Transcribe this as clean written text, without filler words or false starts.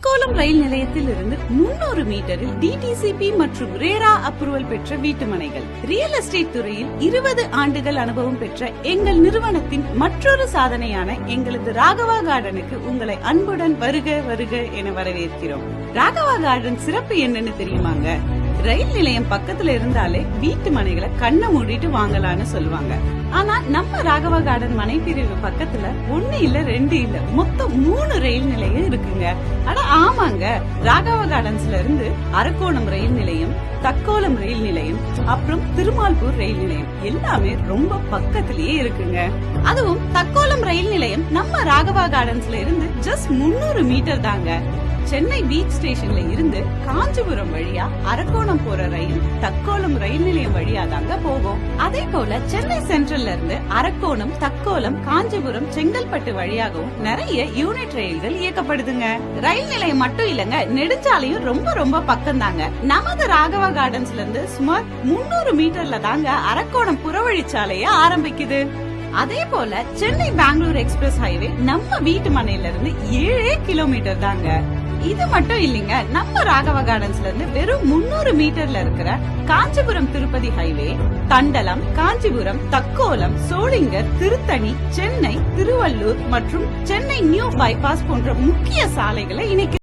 தக்கோலம் ரயில் நிலையத்தில் இருந்து 300 மீட்டரில் டிடிசிபி மற்றும் ரேரா அப்ரூவல் பெற்ற வீட்டுமனைகள். ரியல் எஸ்டேட் துறையில் 20 ஆண்டுகள் அனுபவம் பெற்ற எங்கள் நிறுவனத்தின் மற்றொரு சாதனையான எங்களது ராகவா கார்டனுக்கு உங்களை அன்புடன் வருக வருக என வரவேற்கிறோம். ராகவா கார்டன் சிறப்பு என்னன்னு தெரியுமாங்க? ரயில் நிலையம் பக்கத்துல இருந்தாலே வீட்டு மனைகளை கண்ணை மூடிட்டு வாங்கலான்னு சொல்லுவாங்க. ஆனா நம்ம ராகவா கார்டன் மனை பிரிவு பக்கத்துல 1 இல்ல 2 இல்ல மொத்தம் 3 ரயில் நிலையம் இருக்குங்க. ஆனா ஆமாங்க, ராகவா கார்டன்ஸ்ல இருந்து அரக்கோணம் ரயில் நிலையம், தக்கோலம் ரயில் நிலையம், அப்புறம் திருமால்பூர் ரயில் நிலையம் எல்லாமே ரொம்ப பக்கத்திலேயே இருக்குங்க. அதுவும் தக்கோலம் ரயில் நிலையம் நம்ம ராகவா கார்டன்ஸ்ல இருந்து ஜஸ்ட் 300 மீட்டர் தாங்க. சென்னை பீச் ஸ்டேஷன்ல இருந்து காஞ்சிபுரம் வழியா அரக்கோணம் போற ரயில் தக்கோலம் ரயில் நிலையம் வழியா தாங்க போகும். அதே போல சென்னை சென்ட்ரல்ல இருந்து அரக்கோணம், தக்கோலம், காஞ்சிபுரம், செங்கல்பட்டு வழியாகவும் நிறைய யூனிட் ரயில்கள் இயக்கப்படுதுங்க. ரயில் நிலையம் மட்டும் இல்லங்க, நெடுஞ்சாலையும் ரொம்ப ரொம்ப பக்கம் தாங்க. நமது ராகவா கார்டன்ஸ்ல இருந்து சுமார் 300 மீட்டர்ல தாங்க அரக்கோணம் புறவழிச்சாலைய ஆரம்பிக்குது. அதே போல சென்னை பெங்களூர் எக்ஸ்பிரஸ் ஹைவே நம்ம வீட்டு மனையில இருந்து 7 கிலோமீட்டர் தாங்க. இது மட்டும் இல்லைங்க, நம்ம ராகவா கார்டன்ஸ்ல இருந்து வெறும் 300 மீட்டர்ல இருக்கிற காஞ்சிபுரம் திருப்பதி ஹைவே, தண்டலம், காஞ்சிபுரம், தக்கோலம், சோளிங்கர், திருத்தணி, சென்னை, திருவள்ளூர் மற்றும் சென்னை நியூ பைபாஸ் போன்ற முக்கிய சாலைகளை இணைக்க